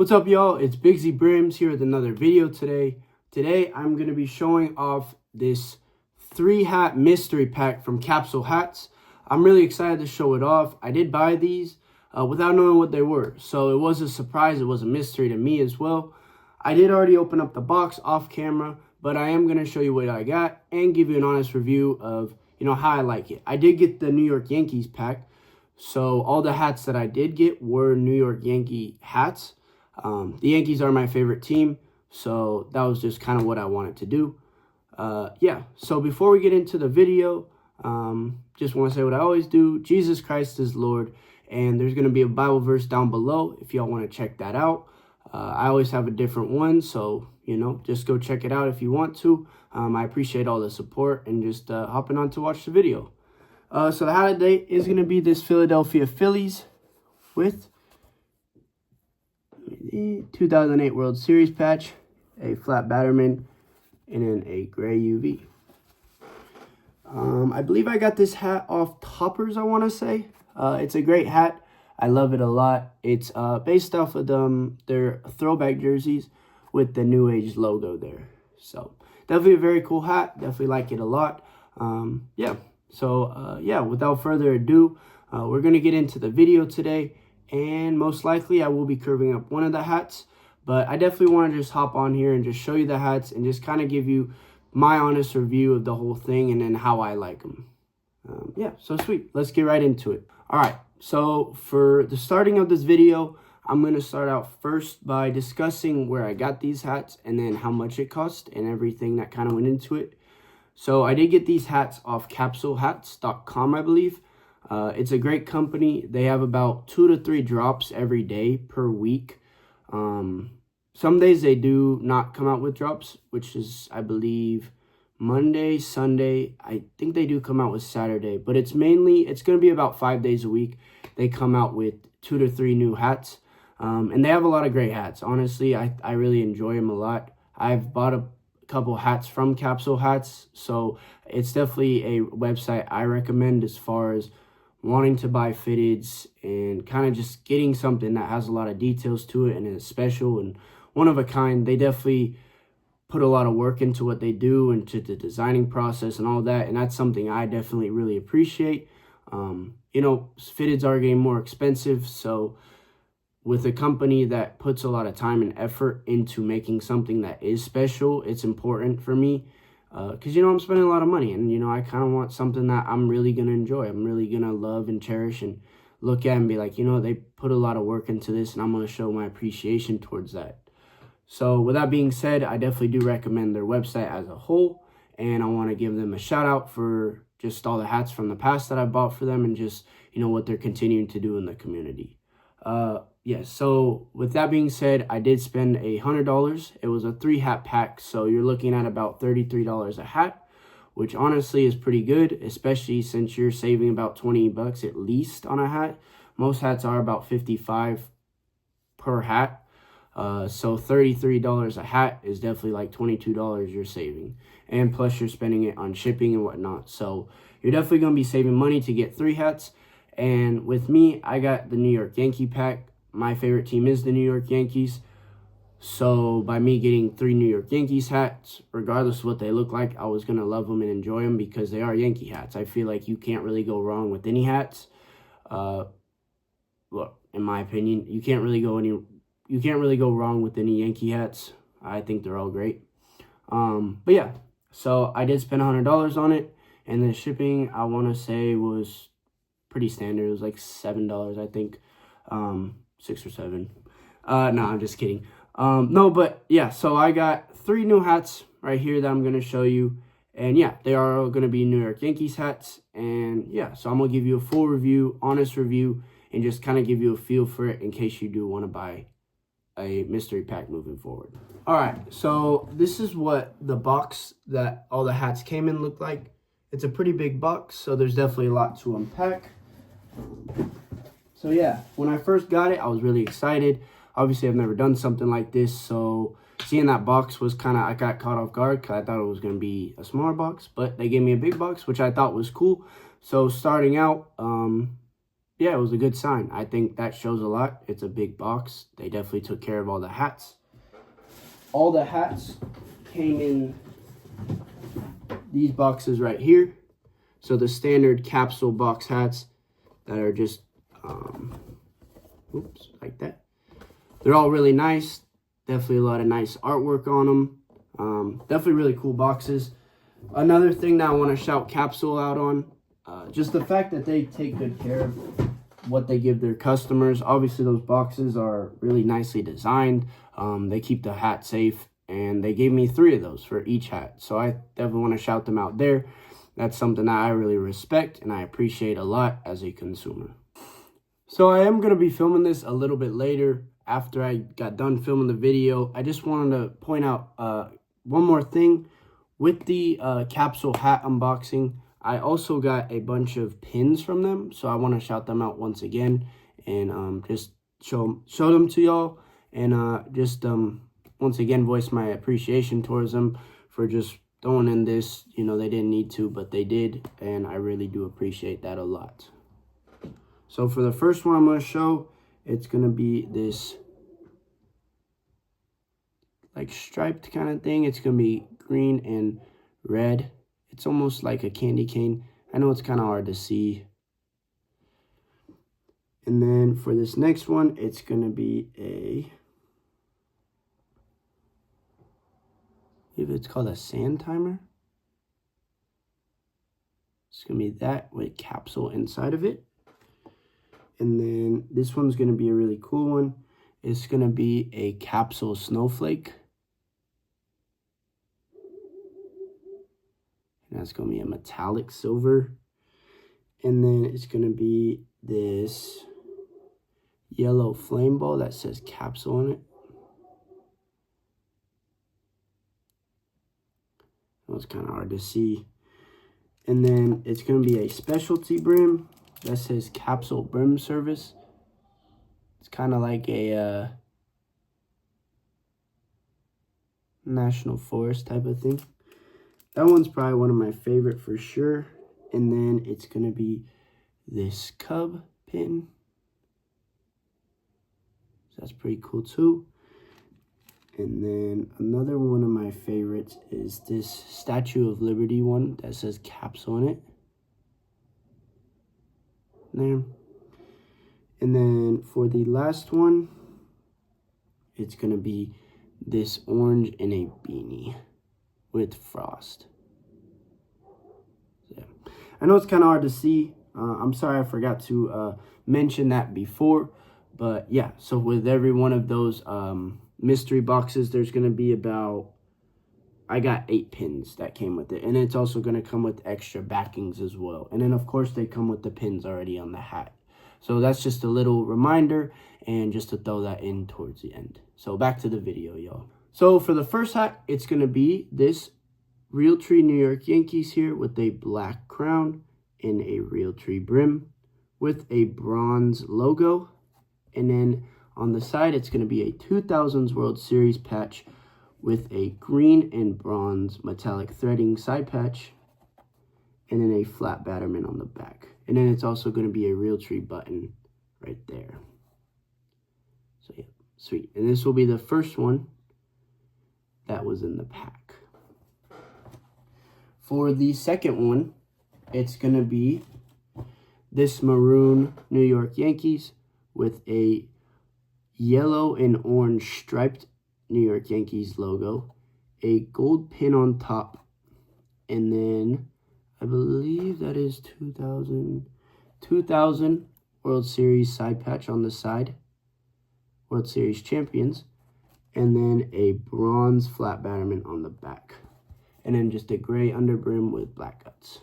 What's up, y'all? It's Big Z Brims here with another video today. Today, I'm going to be showing off this 3-hat mystery pack from Capsule hats. I'm really excited to show it off. I did buy these without knowing what they were, so it was a surprise. It was a mystery to me as well. I did already open up the box off camera, but I am going to show you what I got and give you an honest review of, how I like it. I did get the New York Yankees pack, so all the hats that I did get were New York Yankee hats. The Yankees are my favorite team, so that was just kind of what I wanted to do. So before we get into the video, just want to say what I always do. Jesus Christ is Lord, and there's going to be a Bible verse down below if y'all want to check that out. I always have a different one, so, just go check it out if you want to. I appreciate all the support and just hopping on to watch the video. So the highlight is going to be this Philadelphia Phillies with 2008 World Series patch, a flat Batterman, and then a gray UV. I believe I got this hat off Toppers, I want to say. It's a great hat. I love it a lot. It's based off of their throwback jerseys with the New Age logo there. So definitely a very cool hat. Definitely like it a lot. Without further ado, we're going to get into the video today. And most likely I will be curving up one of the hats. But I definitely want to just hop on here and just show you the hats and just kind of give you my honest review of the whole thing and then how I like them. So sweet. Let's get right into it. All right. So for the starting of this video, I'm going to start out first by discussing where I got these hats and then how much it cost and everything that kind of went into it. So I did get these hats off capsulehats.com, I believe. It's a great company. They have about 2 to 3 drops every day per week. Some days they do not come out with drops, which is, I believe, Monday, Sunday. I think they do come out with Saturday, but it's going to be about 5 days a week. They come out with 2 to 3 new hats. And they have a lot of great hats. Honestly, I really enjoy them a lot. I've bought a couple hats from Capsule Hats, so it's definitely a website I recommend as far as wanting to buy fitteds and kind of just getting something that has a lot of details to it and is special and one of a kind. They definitely put a lot of work into what they do, into the designing process and all that, and that's something I definitely really appreciate. Fitteds are getting more expensive, so with a company that puts a lot of time and effort into making something that is special, it's important for me. Because, I'm spending a lot of money and, I kind of want something that I'm really going to enjoy. I'm really going to love and cherish and look at and be like, they put a lot of work into this and I'm going to show my appreciation towards that. So with that being said, I definitely do recommend their website as a whole. And I want to give them a shout out for just all the hats from the past that I bought for them and just, what they're continuing to do in the community. So with that being said, I did spend $100. It was a 3-hat pack, so you're looking at about $33 a hat, which honestly is pretty good, especially since you're saving about 20 bucks at least on a hat. Most hats are about $55 per hat. So $33 a hat is definitely like $22 you're saving. And plus you're spending it on shipping and whatnot. So you're definitely going to be saving money to get 3 hats. And with me, I got the New York Yankee pack. My favorite team is the New York Yankees. So by me getting 3 New York Yankees hats, regardless of what they look like, I was going to love them and enjoy them because they are Yankee hats. I feel like you can't really go wrong with any hats. Look, in my opinion, you can't really go wrong with any Yankee hats. I think they're all great. So I did spend $100 on it, and the shipping, I want to say, was pretty standard. It was like $7, I think. 6 or 7. No, I'm just kidding. So I got 3 new hats right here that I'm going to show you. And they are going to be New York Yankees hats. And so I'm going to give you a full review, honest review, and just kind of give you a feel for it in case you do want to buy a mystery pack moving forward. All right, so this is what the box that all the hats came in looked like. It's a pretty big box, so there's definitely a lot to unpack. So when I first got it, I was really excited. Obviously, I've never done something like this, so seeing that box was I got caught off guard because I thought it was going to be a smaller box, but they gave me a big box, which I thought was cool. So starting out, yeah, it was a good sign. I think that shows a lot. It's a big box. They definitely took care of all the hats. All the hats came in these boxes right here. So the standard capsule box hats that are just, oops, like that. They're all really nice. Definitely a lot of nice artwork on them. Definitely really cool boxes. Another thing that I want to shout Capsule out on, just the fact that they take good care of what they give their customers. Obviously, those boxes are really nicely designed. They keep the hat safe, and they gave me 3 of those for each hat. So I definitely want to shout them out there. That's something that I really respect and I appreciate a lot as a consumer. So I am going to be filming this a little bit later after I got done filming the video. I just wanted to point out one more thing. With the Capsule hat unboxing, I also got a bunch of pins from them. So I want to shout them out once again and just show them to y'all. And just once again voice my appreciation towards them for just throwing in this. You know, they didn't need to, but they did. And I really do appreciate that a lot. So for the first one I'm going to show, it's going to be this like striped kind of thing. It's going to be green and red. It's almost like a candy cane. I know it's kind of hard to see. And then for this next one, it's going to be it's called a sand timer. It's going to be that with Capsule inside of it. And then this one's going to be a really cool one. It's going to be a Capsule snowflake. And that's going to be a metallic silver. And then it's going to be this yellow flame ball that says Capsule on it. That was kind of hard to see. And then it's going to be a specialty brim that says Capsule Brim Service. It's kind of like a national forest type of thing. That one's probably one of my favorite for sure. And then it's going to be this cub pin. So that's pretty cool too. And then another one of my favorites is this Statue of Liberty one that says Capsule on it. There. And then for the last one, it's going to be this orange in a beanie with frost. So, yeah. I know it's kind of hard to see. I'm sorry I forgot to mention that before. But yeah, so with every one of those mystery boxes, there's going to be about, I got 8 pins that came with it. And it's also going to come with extra backings as well. And then, of course, they come with the pins already on the hat. So that's just a little reminder and just to throw that in towards the end. So back to the video, y'all. So for the first hat, it's going to be this Realtree New York Yankees here with a black crown and a Realtree brim with a bronze logo. And then on the side, it's going to be a 2000s World Series patch with a green and bronze metallic threading side patch. And then a flat batterman on the back. And then it's also going to be a Realtree button right there. So yeah, sweet. And this will be the first one that was in the pack. For the second one, it's going to be this maroon New York Yankees with a yellow and orange striped New York Yankees logo, a gold pin on top, and then I believe that is 2000 World Series side patch on the side, World Series champions, and then a bronze flat batterman on the back, and then just a gray underbrim with black guts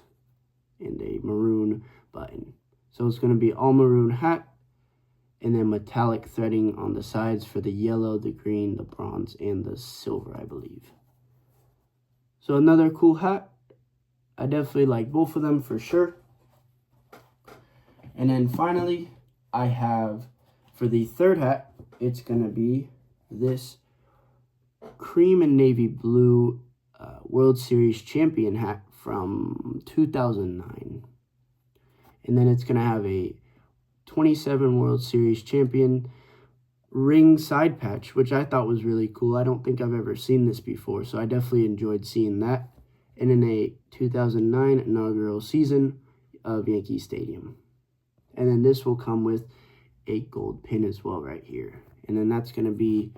and a maroon button. So it's going to be all maroon hat, and then metallic threading on the sides for the yellow, the green, the bronze, and the silver, I believe. So another cool hat. I definitely like both of them for sure. And then finally, I have, for the third hat, it's going to be this cream and navy blue World Series champion hat from 2009. And then it's going to have a 27 World Series champion ring side patch, which I thought was really cool. I don't think I've ever seen this before, so I definitely enjoyed seeing that. And in a 2009 inaugural season of Yankee Stadium. And then this will come with a gold pin as well right here. And then that's going to be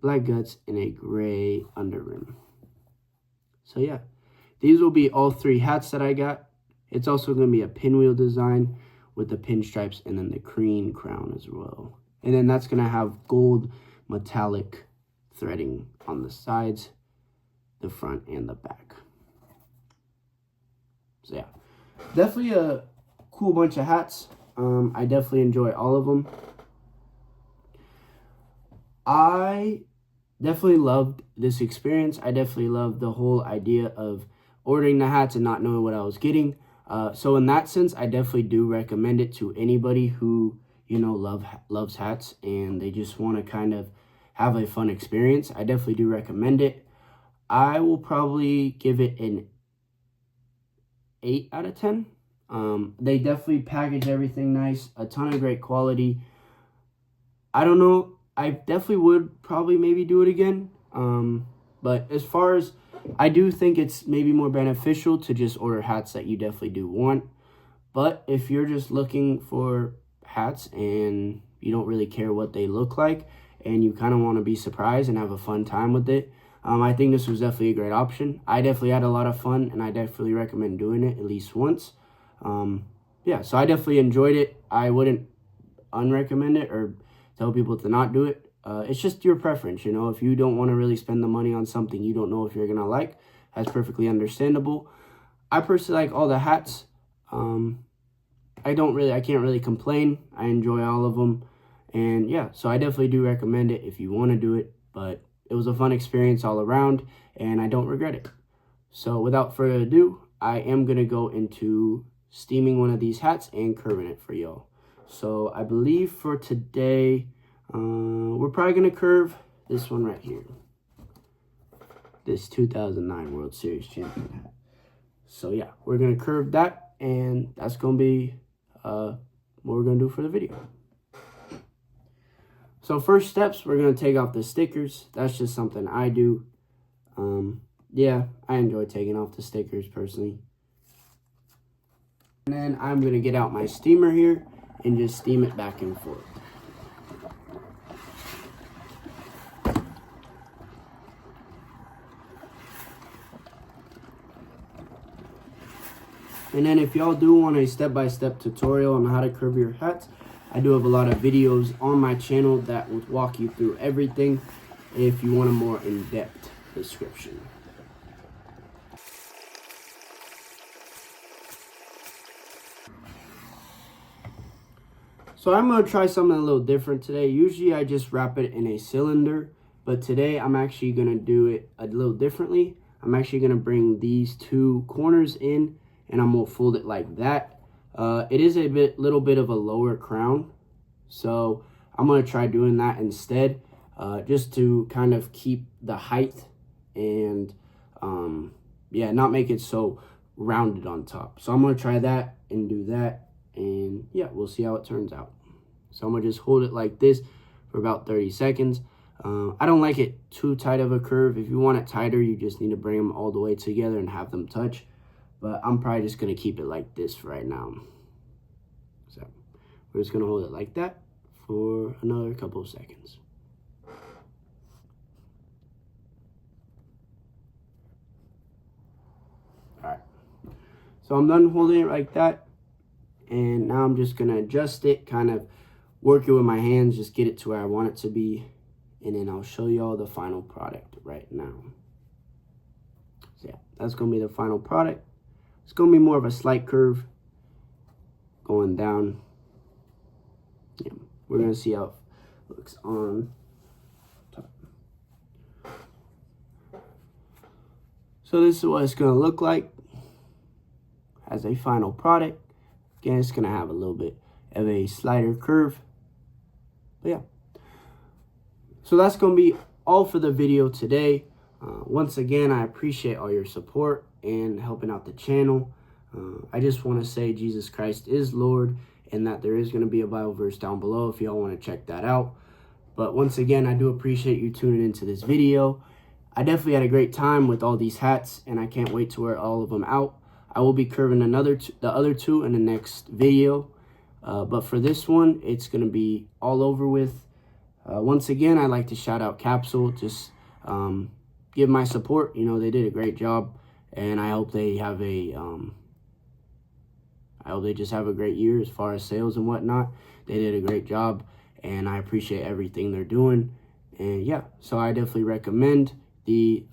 black guts and a gray underrim. So yeah, these will be all 3 hats that I got. It's also going to be a pinwheel design with the pinstripes and then the cream crown as well. And then that's going to have gold metallic threading on the sides, the front, and the back. So yeah, definitely a cool bunch of hats. I definitely enjoy all of them. I definitely loved this experience. I definitely loved the whole idea of ordering the hats and not knowing what I was getting. So in that sense, I definitely do recommend it to anybody who, you know, loves hats and they just want to kind of have a fun experience. I definitely do recommend it. I will probably give it an 8 out of 10. They definitely package everything nice, a ton of great quality. I don't know, I definitely would probably maybe do it again. But as far as, I do think it's maybe more beneficial to just order hats that you definitely do want. But if you're just looking for hats and you don't really care what they look like and you kind of want to be surprised and have a fun time with it, I think this was definitely a great option. I definitely had a lot of fun and I definitely recommend doing it at least once. Yeah, so I definitely enjoyed it. I wouldn't unrecommend it or tell people to not do it. It's just your preference, you know. If you don't want to really spend the money on something you don't know if you're going to like, that's perfectly understandable. I personally like all the hats. I can't really complain. I enjoy all of them. And yeah, so I definitely do recommend it if you want to do it. But it was a fun experience all around and I don't regret it. So without further ado, I am going to go into steaming one of these hats and curving it for y'all. So I believe for today, we're probably going to curve this one right here. This 2009 World Series champion hat. So yeah, we're going to curve that and that's going to be what we're going to do for the video. So first steps, we're going to take off the stickers. That's just something I do. Yeah, I enjoy taking off the stickers personally. And then I'm going to get out my steamer here and just steam it back and forth. And then if y'all do want a step-by-step tutorial on how to curve your hats, I do have a lot of videos on my channel that will walk you through everything if you want a more in-depth description. So I'm going to try something a little different today. Usually I just wrap it in a cylinder, but today I'm actually going to do it a little differently. I'm actually going to bring these 2 corners in and I'm going to fold it like that. It is a little bit of a lower crown, so I'm going to try doing that instead, just to kind of keep the height and yeah, not make it so rounded on top. So I'm going to try that and do that. And yeah, we'll see how it turns out. So I'm going to just hold it like this for about 30 seconds. I don't like it too tight of a curve. If you want it tighter, you just need to bring them all the way together and have them touch. But I'm probably just going to keep it like this for right now. So we're just going to hold it like that for another couple of seconds. All right. So I'm done holding it like that. And now I'm just going to adjust it, kind of work it with my hands, just get it to where I want it to be. And then I'll show you all the final product right now. So yeah, that's going to be the final product. It's going to be more of a slight curve going down. Yeah, we're going to see how it looks on top. So this is what it's going to look like as a final product. Again, it's going to have a little bit of a slighter curve. But yeah. So that's going to be all for the video today. Once again, I appreciate all your support and helping out the channel. I just want to say Jesus Christ is Lord. and that there is going to be a Bioverse down below if y'all want to check that out. But once again, I do appreciate you tuning into this video. I definitely had a great time with all these hats, and I can't wait to wear all of them out. I will be curving the other two in the next video. But for this one, it's going to be all over with. Once again, I'd like to shout out Capsule. Just give my support. You know, they did a great job, and I hope they have a I hope they just have a great year as far as sales and whatnot. They did a great job, and I appreciate everything they're doing. And yeah, so I definitely recommend the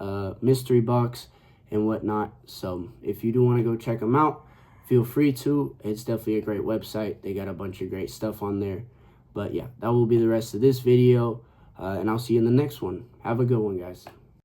mystery box and whatnot. So if you do want to go check them out, feel free to. It's definitely a great website. They got a bunch of great stuff on there. But yeah, that will be the rest of this video, and I'll see you in the next one. Have a good one, guys.